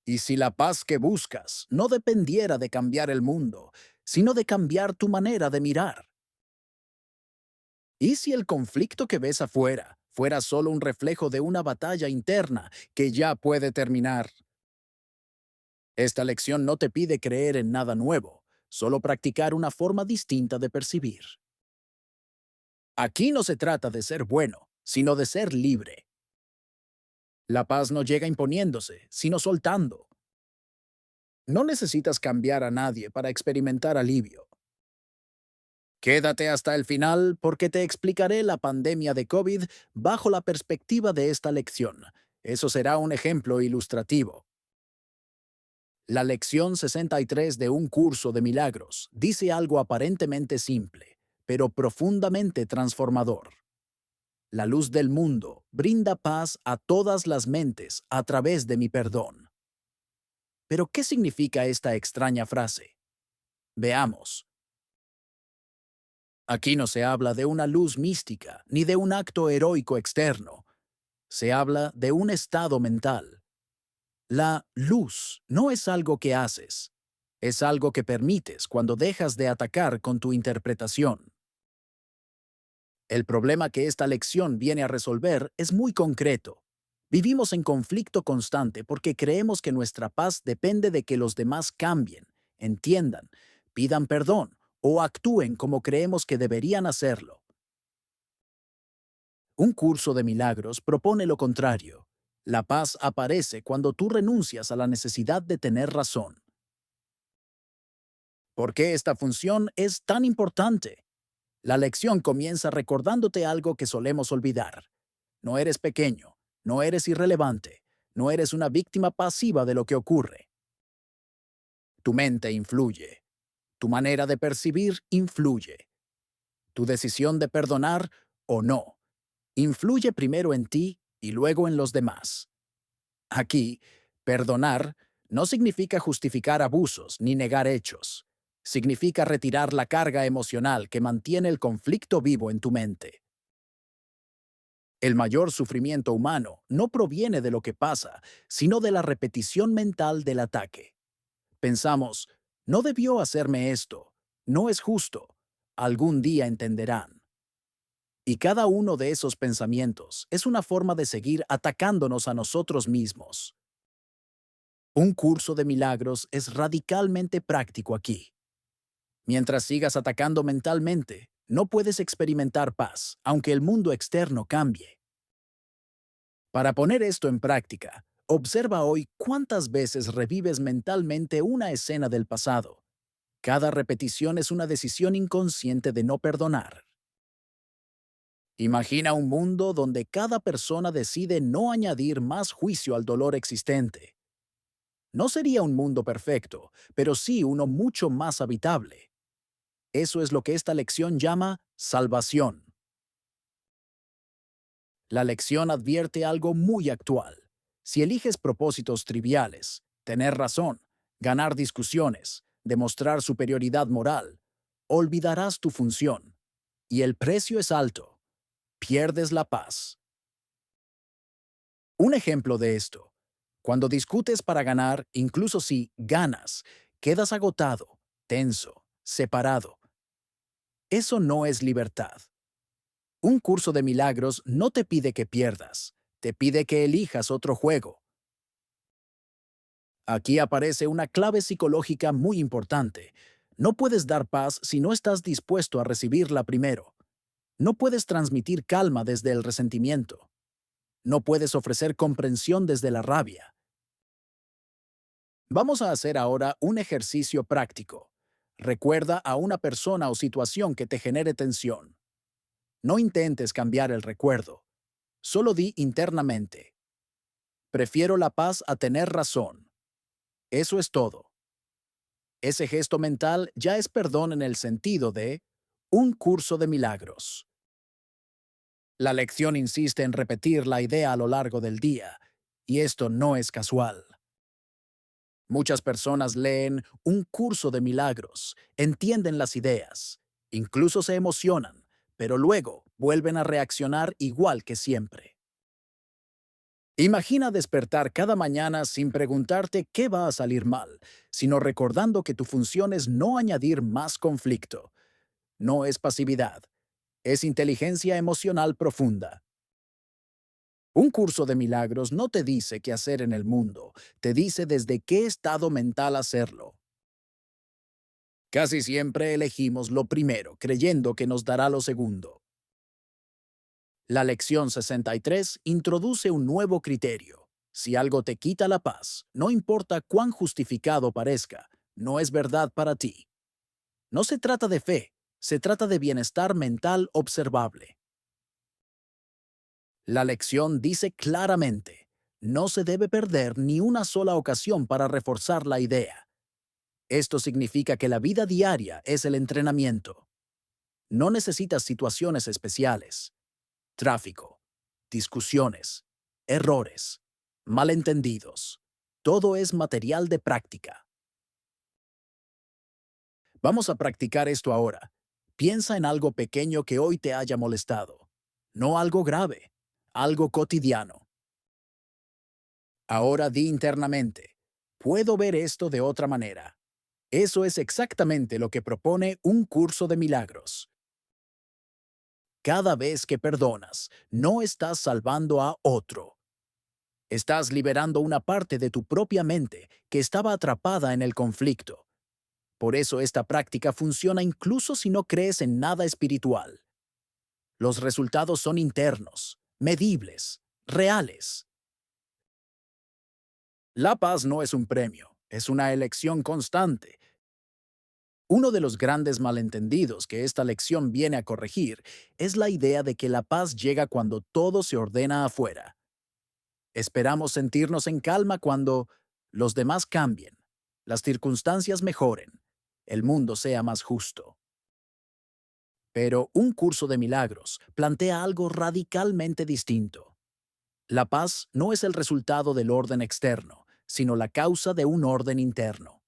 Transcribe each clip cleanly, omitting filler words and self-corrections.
¿Y si la paz que buscas no dependiera de cambiar el mundo, sino de cambiar tu manera de mirar? ¿Y si el conflicto que ves afuera fuera solo un reflejo de una batalla interna que ya puede terminar? Esta lección no te pide creer en nada nuevo, solo practicar una forma distinta de percibir. Aquí no se trata de ser bueno, sino de ser libre. La paz no llega imponiéndose, sino soltando. No necesitas cambiar a nadie para experimentar alivio. Quédate hasta el final porque te explicaré la pandemia de COVID bajo la perspectiva de esta lección. Eso será un ejemplo ilustrativo. La lección 63 de un curso de milagros dice algo aparentemente simple, pero profundamente transformador. La luz del mundo brinda paz a todas las mentes a través de mi perdón. Pero, ¿qué significa esta extraña frase? Veamos. Aquí no se habla de una luz mística ni de un acto heroico externo. Se habla de un estado mental. La luz no es algo que haces, es algo que permites cuando dejas de atacar con tu interpretación. El problema que esta lección viene a resolver es muy concreto. Vivimos en conflicto constante porque creemos que nuestra paz depende de que los demás cambien, entiendan, pidan perdón o actúen como creemos que deberían hacerlo. Un curso de milagros propone lo contrario. La paz aparece cuando tú renuncias a la necesidad de tener razón. ¿Por qué esta función es tan importante? La lección comienza recordándote algo que solemos olvidar. No eres pequeño, no eres irrelevante, no eres una víctima pasiva de lo que ocurre. Tu mente influye, tu manera de percibir influye, tu decisión de perdonar o no influye primero en ti y luego en los demás. Aquí, perdonar no significa justificar abusos ni negar hechos. Significa retirar la carga emocional que mantiene el conflicto vivo en tu mente. El mayor sufrimiento humano no proviene de lo que pasa, sino de la repetición mental del ataque. Pensamos, no debió hacerme esto, no es justo, algún día entenderán. Y cada uno de esos pensamientos es una forma de seguir atacándonos a nosotros mismos. Un curso de milagros es radicalmente práctico aquí. Mientras sigas atacando mentalmente, no puedes experimentar paz, aunque el mundo externo cambie. Para poner esto en práctica, observa hoy cuántas veces revives mentalmente una escena del pasado. Cada repetición es una decisión inconsciente de no perdonar. Imagina un mundo donde cada persona decide no añadir más juicio al dolor existente. No sería un mundo perfecto, pero sí uno mucho más habitable. Eso es lo que esta lección llama salvación. La lección advierte algo muy actual. Si eliges propósitos triviales, tener razón, ganar discusiones, demostrar superioridad moral, olvidarás tu función. Y el precio es alto. Pierdes la paz. Un ejemplo de esto. Cuando discutes para ganar, incluso si ganas, quedas agotado, tenso, separado. Eso no es libertad. Un curso de milagros no te pide que pierdas, te pide que elijas otro juego. Aquí aparece una clave psicológica muy importante. No puedes dar paz si no estás dispuesto a recibirla primero. No puedes transmitir calma desde el resentimiento. No puedes ofrecer comprensión desde la rabia. Vamos a hacer ahora un ejercicio práctico. Recuerda a una persona o situación que te genere tensión. No intentes cambiar el recuerdo. Solo di internamente: prefiero la paz a tener razón. Eso es todo. Ese gesto mental ya es perdón en el sentido de un curso de milagros. La lección insiste en repetir la idea a lo largo del día, y esto no es casual. Muchas personas leen un curso de milagros, entienden las ideas, incluso se emocionan, pero luego vuelven a reaccionar igual que siempre. Imagina despertar cada mañana sin preguntarte qué va a salir mal, sino recordando que tu función es no añadir más conflicto. No es pasividad, es inteligencia emocional profunda. Un curso de milagros no te dice qué hacer en el mundo, te dice desde qué estado mental hacerlo. Casi siempre elegimos lo primero, creyendo que nos dará lo segundo. La lección 63 introduce un nuevo criterio. Si algo te quita la paz, no importa cuán justificado parezca, no es verdad para ti. No se trata de fe, se trata de bienestar mental observable. La lección dice claramente, no se debe perder ni una sola ocasión para reforzar la idea. Esto significa que la vida diaria es el entrenamiento. No necesitas situaciones especiales. Tráfico, discusiones, errores, malentendidos. Todo es material de práctica. Vamos a practicar esto ahora. Piensa en algo pequeño que hoy te haya molestado. No algo grave, algo cotidiano. Ahora di internamente, puedo ver esto de otra manera. Eso es exactamente lo que propone un curso de milagros. Cada vez que perdonas, no estás salvando a otro. Estás liberando una parte de tu propia mente que estaba atrapada en el conflicto. Por eso esta práctica funciona incluso si no crees en nada espiritual. Los resultados son internos, medibles, reales. La paz no es un premio, es una elección constante. Uno de los grandes malentendidos que esta lección viene a corregir es la idea de que la paz llega cuando todo se ordena afuera. Esperamos sentirnos en calma cuando los demás cambien, las circunstancias mejoren, el mundo sea más justo. Pero un curso de milagros plantea algo radicalmente distinto. La paz no es el resultado del orden externo, sino la causa de un orden interno.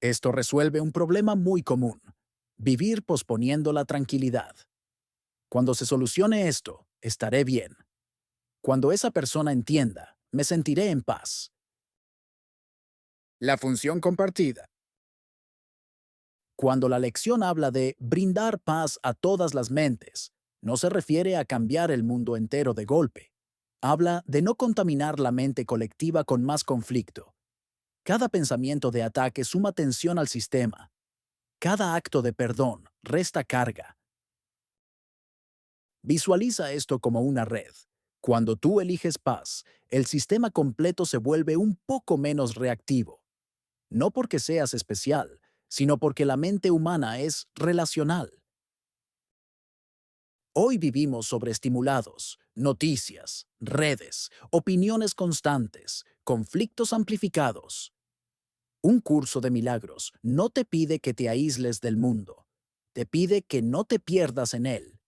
Esto resuelve un problema muy común: vivir posponiendo la tranquilidad. Cuando se solucione esto, estaré bien. Cuando esa persona entienda, me sentiré en paz. La función compartida. Cuando la lección habla de brindar paz a todas las mentes, no se refiere a cambiar el mundo entero de golpe. Habla de no contaminar la mente colectiva con más conflicto. Cada pensamiento de ataque suma tensión al sistema. Cada acto de perdón resta carga. Visualiza esto como una red. Cuando tú eliges paz, el sistema completo se vuelve un poco menos reactivo. No porque seas especial, sino porque la mente humana es relacional. Hoy vivimos sobreestimulados, noticias, redes, opiniones constantes, conflictos amplificados. Un curso de milagros no te pide que te aísles del mundo, te pide que no te pierdas en él.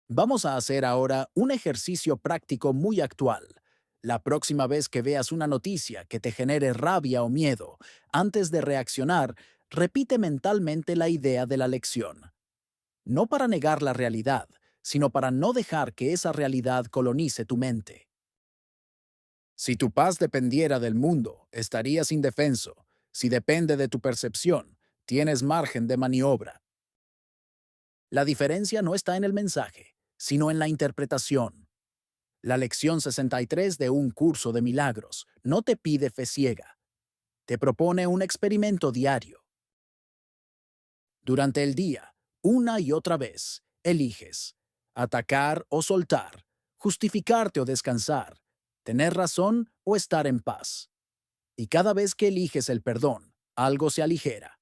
Vamos a hacer ahora un ejercicio práctico muy actual. La próxima vez que veas una noticia que te genere rabia o miedo, antes de reaccionar, repite mentalmente la idea de la lección. No para negar la realidad, sino para no dejar que esa realidad colonice tu mente. Si tu paz dependiera del mundo, estarías indefenso. Si depende de tu percepción, tienes margen de maniobra. La diferencia no está en el mensaje, sino en la interpretación. La lección 63 de un curso de milagros no te pide fe ciega, te propone un experimento diario. Durante el día, una y otra vez, eliges atacar o soltar, justificarte o descansar, tener razón o estar en paz. Y cada vez que eliges el perdón, algo se aligera.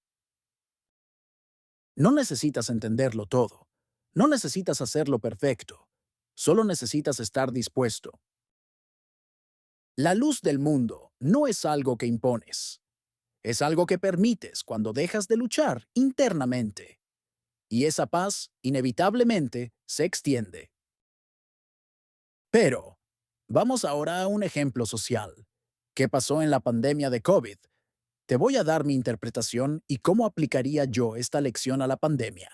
No necesitas entenderlo todo. No necesitas hacerlo perfecto. Solo necesitas estar dispuesto. La luz del mundo no es algo que impones. Es algo que permites cuando dejas de luchar internamente. Y esa paz, inevitablemente, se extiende. Pero, vamos ahora a un ejemplo social. ¿Qué pasó en la pandemia de COVID? Te voy a dar mi interpretación y cómo aplicaría yo esta lección a la pandemia.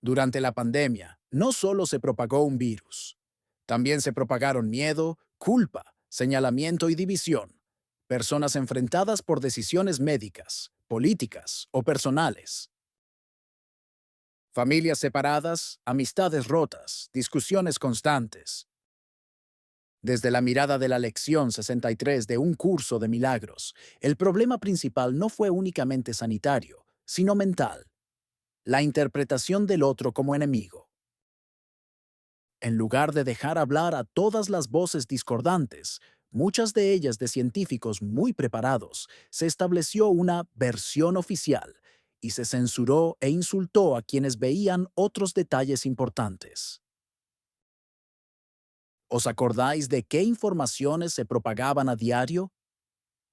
Durante la pandemia, no solo se propagó un virus, también se propagaron miedo, culpa, señalamiento y división. Personas enfrentadas por decisiones médicas, políticas o personales. Familias separadas, amistades rotas, discusiones constantes. Desde la mirada de la lección 63 de Un curso de milagros, el problema principal no fue únicamente sanitario, sino mental. La interpretación del otro como enemigo. En lugar de dejar hablar a todas las voces discordantes, muchas de ellas de científicos muy preparados, se estableció una versión oficial y se censuró e insultó a quienes veían otros detalles importantes. ¿Os acordáis de qué informaciones se propagaban a diario?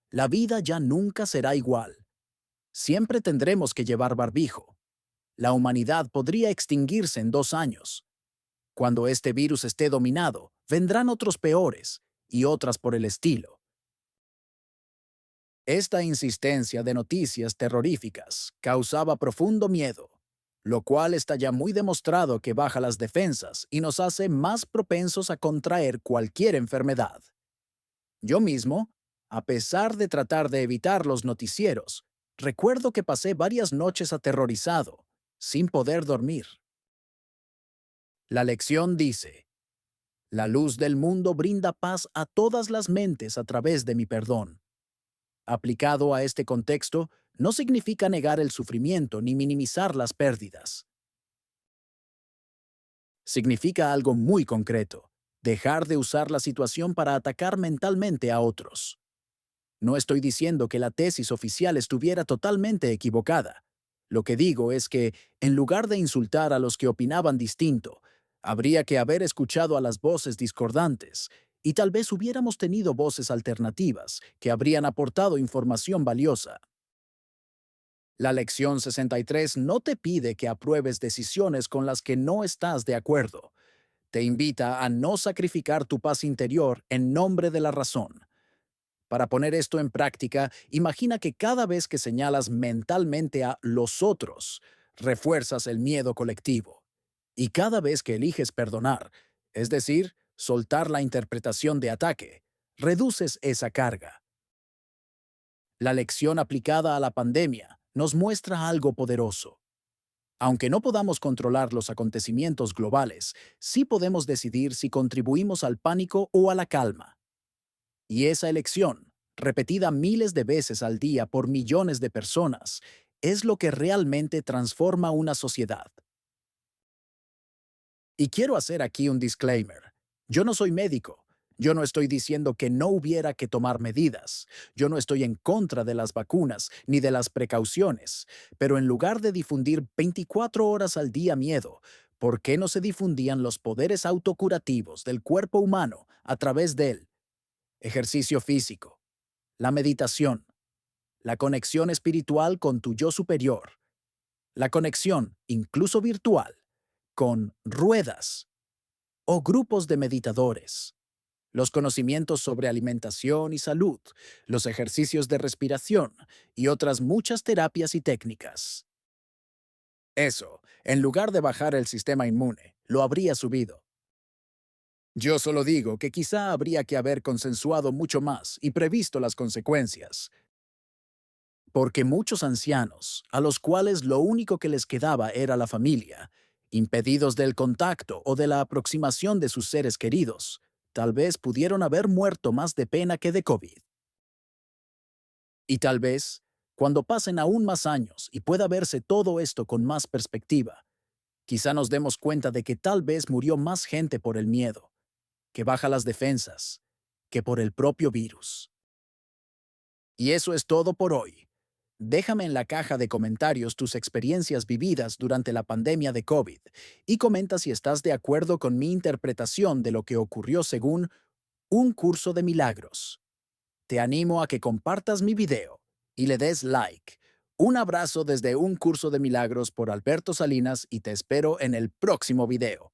La vida ya nunca será igual. Siempre tendremos que llevar barbijo. La humanidad podría extinguirse en 2 años. Cuando este virus esté dominado, vendrán otros peores y otras por el estilo. Esta insistencia de noticias terroríficas causaba profundo miedo, lo cual está ya muy demostrado que baja las defensas y nos hace más propensos a contraer cualquier enfermedad. Yo mismo, a pesar de tratar de evitar los noticieros, recuerdo que pasé varias noches aterrorizado, sin poder dormir. La lección dice: la luz del mundo brinda paz a todas las mentes a través de mi perdón. Aplicado a este contexto, no significa negar el sufrimiento ni minimizar las pérdidas. Significa algo muy concreto: dejar de usar la situación para atacar mentalmente a otros. No estoy diciendo que la tesis oficial estuviera totalmente equivocada. Lo que digo es que, en lugar de insultar a los que opinaban distinto, habría que haber escuchado a las voces discordantes, y tal vez hubiéramos tenido voces alternativas que habrían aportado información valiosa. La lección 63 no te pide que apruebes decisiones con las que no estás de acuerdo. Te invita a no sacrificar tu paz interior en nombre de la razón. Para poner esto en práctica, imagina que cada vez que señalas mentalmente a los otros, refuerzas el miedo colectivo. Y cada vez que eliges perdonar, es decir, soltar la interpretación de ataque, reduces esa carga. La lección aplicada a la pandemia nos muestra algo poderoso. Aunque no podamos controlar los acontecimientos globales, sí podemos decidir si contribuimos al pánico o a la calma. Y esa elección, repetida miles de veces al día por millones de personas, es lo que realmente transforma una sociedad. Y quiero hacer aquí un disclaimer. Yo no soy médico. Yo no estoy diciendo que no hubiera que tomar medidas. Yo no estoy en contra de las vacunas ni de las precauciones. Pero en lugar de difundir 24 horas al día miedo, ¿por qué no se difundían los poderes autocurativos del cuerpo humano a través del ejercicio físico, la meditación, la conexión espiritual con tu yo superior, la conexión, incluso virtual, con ruedas o grupos de meditadores, los conocimientos sobre alimentación y salud, los ejercicios de respiración y otras muchas terapias y técnicas? Eso, en lugar de bajar el sistema inmune, lo habría subido. Yo solo digo que quizá habría que haber consensuado mucho más y previsto las consecuencias. Porque muchos ancianos, a los cuales lo único que les quedaba era la familia, impedidos del contacto o de la aproximación de sus seres queridos, tal vez pudieron haber muerto más de pena que de COVID. Y tal vez, cuando pasen aún más años y pueda verse todo esto con más perspectiva, quizá nos demos cuenta de que tal vez murió más gente por el miedo, que baja las defensas, que por el propio virus. Y eso es todo por hoy. Déjame en la caja de comentarios tus experiencias vividas durante la pandemia de COVID y comenta si estás de acuerdo con mi interpretación de lo que ocurrió según Un curso de milagros. Te animo a que compartas mi video y le des like. Un abrazo desde Un curso de milagros por Alberto Salinas y te espero en el próximo video.